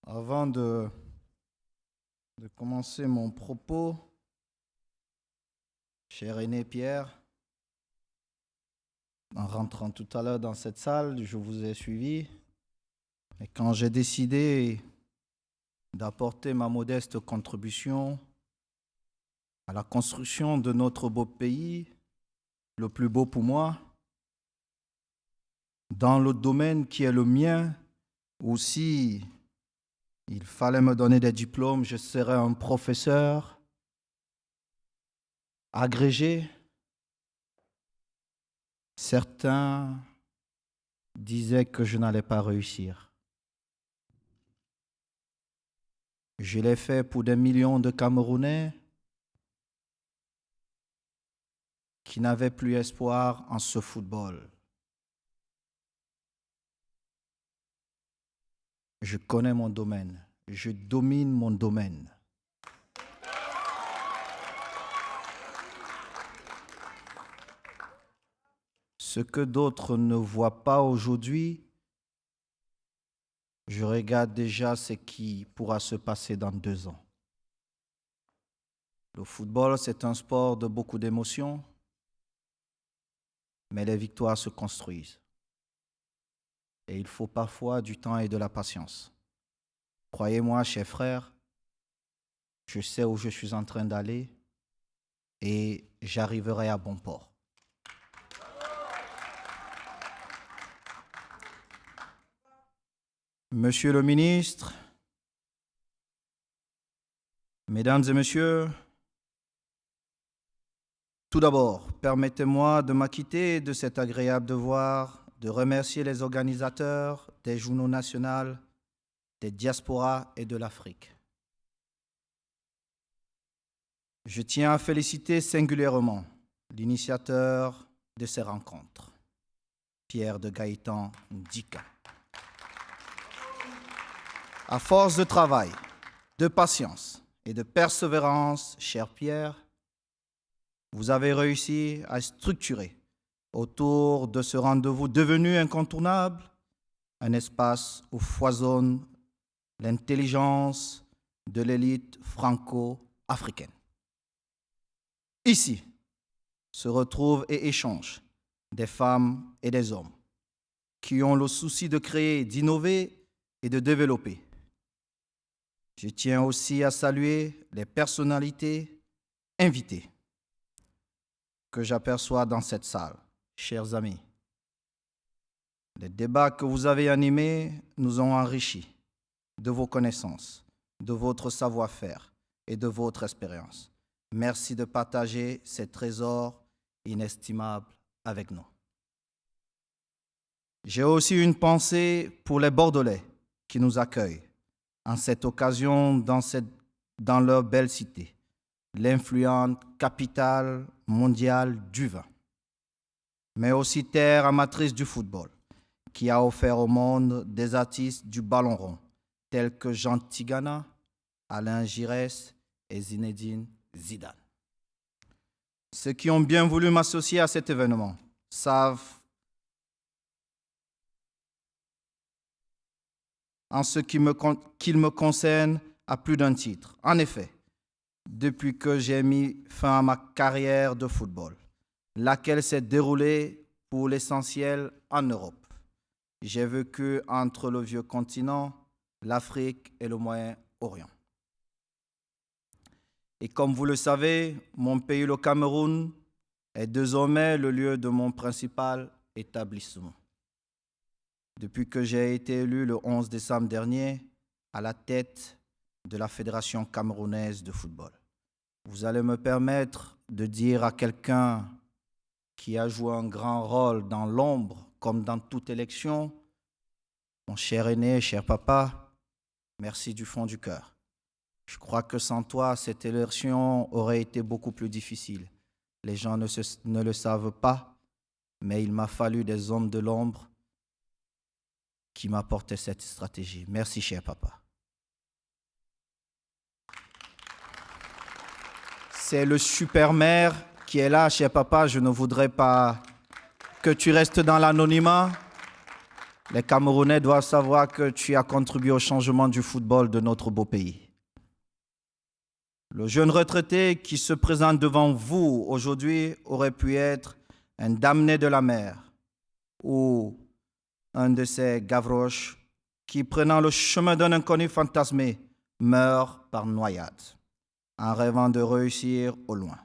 Avant de commencer mon propos, cher Aîné Pierre, en rentrant tout à l'heure dans cette salle, je vous ai suivi. Et quand j'ai décidé d'apporter ma modeste contribution à la construction de notre beau pays, le plus beau pour moi, dans le domaine qui est le mien, aussi il fallait me donner des diplômes, je serais un professeur agrégé. Certains disaient que je n'allais pas réussir. Je l'ai fait pour des millions de Camerounais qui n'avaient plus espoir en ce football. Je connais mon domaine, je domine mon domaine. Ce que d'autres ne voient pas aujourd'hui, je regarde déjà ce qui pourra se passer dans 2 ans. Le football, c'est un sport de beaucoup d'émotions, mais les victoires se construisent. Et il faut parfois du temps et de la patience. Croyez-moi, chers frères, je sais où je suis en train d'aller et j'arriverai à bon port. Monsieur le ministre, Mesdames et Messieurs, tout d'abord, permettez-moi de m'acquitter de cet agréable devoir de remercier les organisateurs des journaux nationaux, des diasporas et de l'Afrique. Je tiens à féliciter singulièrement l'initiateur de ces rencontres, Pierre de Gaëtan Ndika. À force de travail, de patience et de persévérance, cher Pierre, vous avez réussi à structurer autour de ce rendez-vous devenu incontournable un espace où foisonne l'intelligence de l'élite franco-africaine. Ici se retrouvent et échangent des femmes et des hommes qui ont le souci de créer, d'innover et de développer. Je tiens aussi à saluer les personnalités invitées que j'aperçois dans cette salle, chers amis. Les débats que vous avez animés nous ont enrichis de vos connaissances, de votre savoir-faire et de votre expérience. Merci de partager ces trésors inestimables avec nous. J'ai aussi une pensée pour les Bordelais qui nous accueillent en cette occasion dans leur belle cité, l'influente capitale mondiale du vin, mais aussi terre amatrice du football, qui a offert au monde des artistes du ballon rond, tels que Jean Tigana, Alain Giresse et Zinedine Zidane. Ceux qui ont bien voulu m'associer à cet événement savent en ce qu'il me concerne à plus d'un titre. En effet, depuis que j'ai mis fin à ma carrière de football, laquelle s'est déroulée pour l'essentiel en Europe, j'ai vécu entre le vieux continent, l'Afrique et le Moyen-Orient. Et comme vous le savez, mon pays, le Cameroun, est désormais le lieu de mon principal établissement. Depuis que j'ai été élu le 11 décembre dernier à la tête de la Fédération camerounaise de football. Vous allez me permettre de dire à quelqu'un qui a joué un grand rôle dans l'ombre, comme dans toute élection, mon cher aîné, cher papa, merci du fond du cœur. Je crois que sans toi, cette élection aurait été beaucoup plus difficile. Les gens ne le savent pas, mais il m'a fallu des hommes de l'ombre qui m'apportaient cette stratégie. Merci, cher papa. C'est le super maire qui est là, cher papa. Je ne voudrais pas que tu restes dans l'anonymat. Les Camerounais doivent savoir que tu as contribué au changement du football de notre beau pays. Le jeune retraité qui se présente devant vous aujourd'hui aurait pu être un damné de la mer ou un de ces gavroches qui, prenant le chemin d'un inconnu fantasmé, meurt par noyade, en rêvant de réussir au loin,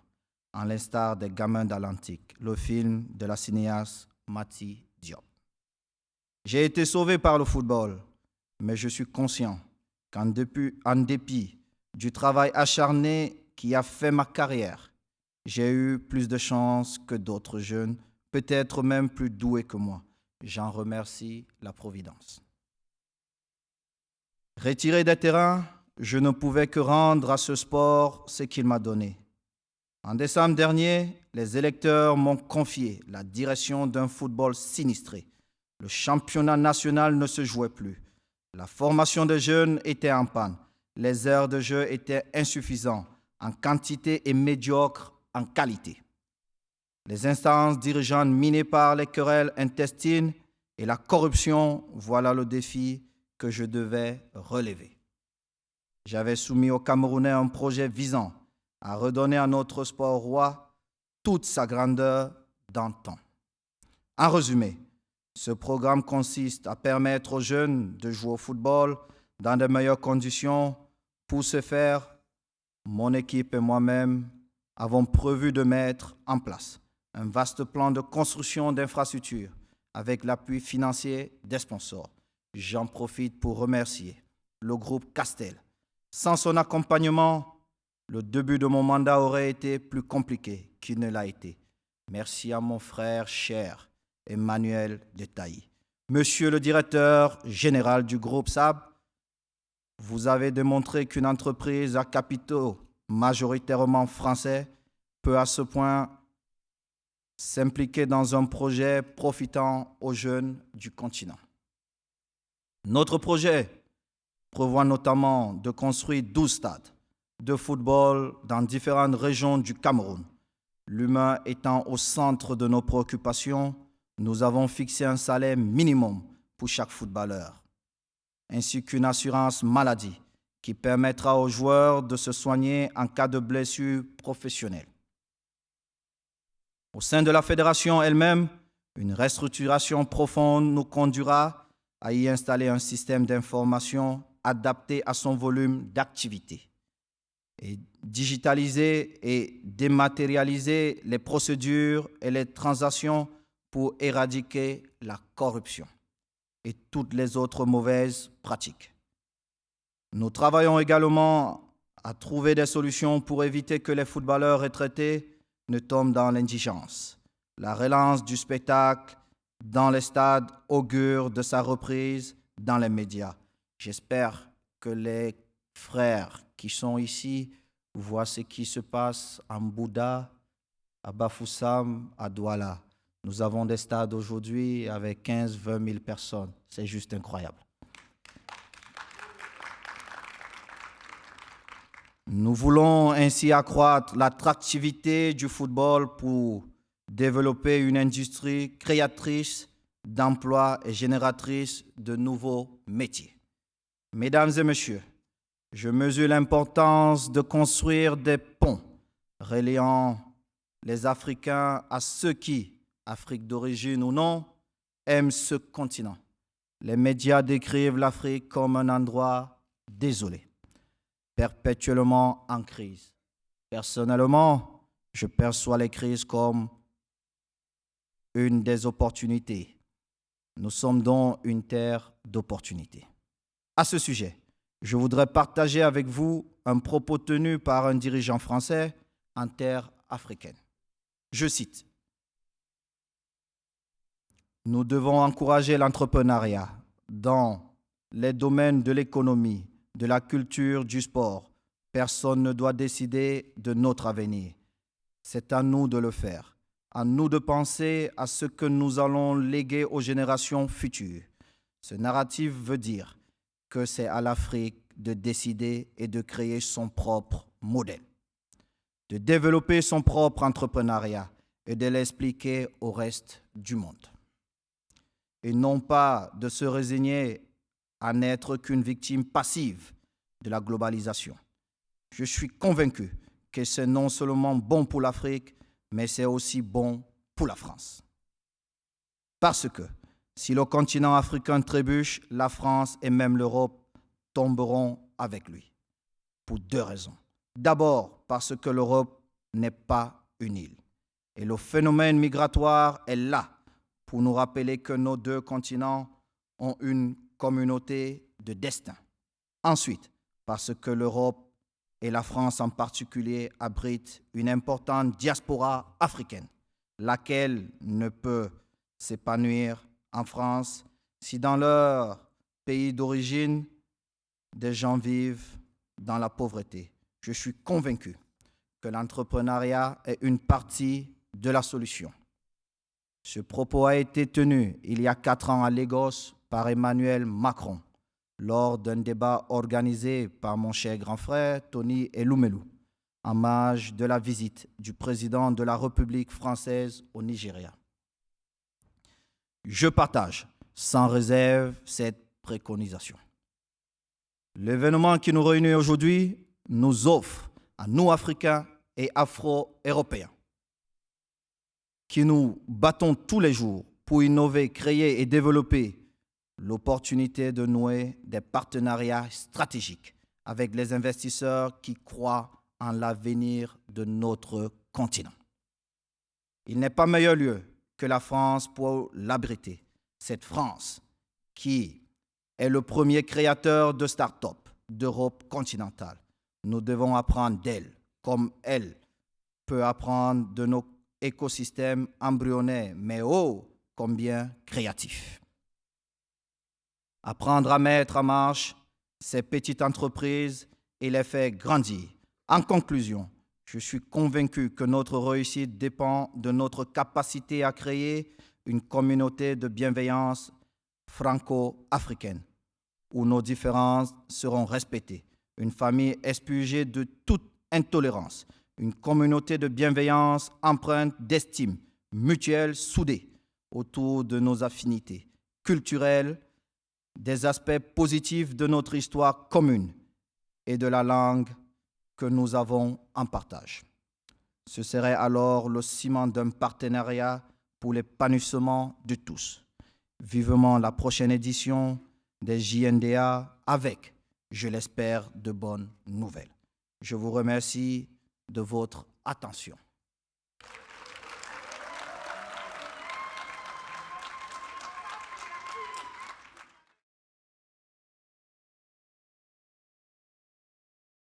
en l'instar des gamins d'Atlantique, le film de la cinéaste Mati Diop. J'ai été sauvé par le football, mais je suis conscient qu'en dépit du travail acharné qui a fait ma carrière, j'ai eu plus de chance que d'autres jeunes, peut-être même plus doués que moi. J'en remercie la Providence. Retiré des terrains, je ne pouvais que rendre à ce sport ce qu'il m'a donné. En décembre dernier, les électeurs m'ont confié la direction d'un football sinistré. Le championnat national ne se jouait plus. La formation des jeunes était en panne. Les heures de jeu étaient insuffisantes en quantité et médiocres en qualité. Les instances dirigeantes minées par les querelles intestines et la corruption, voilà le défi que je devais relever. J'avais soumis aux Camerounais un projet visant à redonner à notre sport roi toute sa grandeur d'antan. En résumé, ce programme consiste à permettre aux jeunes de jouer au football dans de meilleures conditions. Pour ce faire, mon équipe et moi-même avons prévu de mettre en place un vaste plan de construction d'infrastructures avec l'appui financier des sponsors. J'en profite pour remercier le groupe Castel. Sans son accompagnement, le début de mon mandat aurait été plus compliqué qu'il ne l'a été. Merci à mon frère cher, Emmanuel Detailly. Monsieur le directeur général du groupe SAB, vous avez démontré qu'une entreprise à capitaux majoritairement français peut à ce point s'impliquer dans un projet profitant aux jeunes du continent. Notre projet prévoit notamment de construire 12 stades de football dans différentes régions du Cameroun. L'humain étant au centre de nos préoccupations, nous avons fixé un salaire minimum pour chaque footballeur, ainsi qu'une assurance maladie qui permettra aux joueurs de se soigner en cas de blessure professionnelle. Au sein de la fédération elle-même, une restructuration profonde nous conduira à y installer un système d'information adapté à son volume d'activité et digitaliser et dématérialiser les procédures et les transactions pour éradiquer la corruption et toutes les autres mauvaises pratiques. Nous travaillons également à trouver des solutions pour éviter que les footballeurs retraités ne tombent dans l'indigence. La relance du spectacle dans les stades augure de sa reprise dans les médias. J'espère que les frères qui sont ici voient ce qui se passe en Bouddha, à Bafoussam, à Douala. Nous avons des stades aujourd'hui avec 15-20 000 personnes. C'est juste incroyable. Nous voulons ainsi accroître l'attractivité du football pour développer une industrie créatrice d'emplois et génératrice de nouveaux métiers. Mesdames et messieurs, je mesure l'importance de construire des ponts reliant les Africains à ceux qui, Afrique d'origine ou non, aiment ce continent. Les médias décrivent l'Afrique comme un endroit désolé, perpétuellement en crise. Personnellement, je perçois les crises comme une des opportunités. Nous sommes donc une terre d'opportunités. À ce sujet, je voudrais partager avec vous un propos tenu par un dirigeant français en terre africaine. Je cite: « Nous devons encourager l'entrepreneuriat dans les domaines de l'économie, de la culture, du sport. Personne ne doit décider de notre avenir. C'est à nous de le faire. À nous de penser à ce que nous allons léguer aux générations futures. Ce narratif veut dire que c'est à l'Afrique de décider et de créer son propre modèle, de développer son propre entrepreneuriat et de l'expliquer au reste du monde. et non pas de se résigner à n'être qu'une victime passive de la globalisation. Je suis convaincu que c'est non seulement bon pour l'Afrique, mais c'est aussi bon pour la France. Parce que si le continent africain trébuche, la France et même l'Europe tomberont avec lui. Pour deux raisons. D'abord, parce que l'Europe n'est pas une île. Et le phénomène migratoire est là pour nous rappeler que nos deux continents ont une communauté de destin. Ensuite, parce que l'Europe et la France en particulier abritent une importante diaspora africaine, laquelle ne peut s'épanouir en France si dans leur pays d'origine, des gens vivent dans la pauvreté. Je suis convaincu que l'entrepreneuriat est une partie de la solution. Ce propos a été tenu il y a 4 ans à Lagos par Emmanuel Macron lors d'un débat organisé par mon cher grand frère Tony Elumelu en marge de la visite du président de la République française au Nigeria. Je partage sans réserve cette préconisation. L'événement qui nous réunit aujourd'hui nous offre à nous, Africains et Afro-Européens, qui nous battons tous les jours pour innover, créer et développer, l'opportunité de nouer des partenariats stratégiques avec les investisseurs qui croient en l'avenir de notre continent. Il n'est pas meilleur lieu que la France pour l'abriter. Cette France qui est le premier créateur de start-up d'Europe continentale. Nous devons apprendre d'elle, comme elle peut apprendre de nos écosystèmes embryonnaires, mais ô combien créatifs. Apprendre à mettre en marche ces petites entreprises et les faire grandir. En conclusion, je suis convaincu que notre réussite dépend de notre capacité à créer une communauté de bienveillance franco-africaine, où nos différences seront respectées, une famille expurgée de toute intolérance, une communauté de bienveillance empreinte d'estime mutuelle soudée autour de nos affinités culturelles, des aspects positifs de notre histoire commune et de la langue que nous avons en partage. Ce serait alors le ciment d'un partenariat pour l'épanouissement de tous. Vivement la prochaine édition des JNDA avec, je l'espère, de bonnes nouvelles. Je vous remercie de votre attention.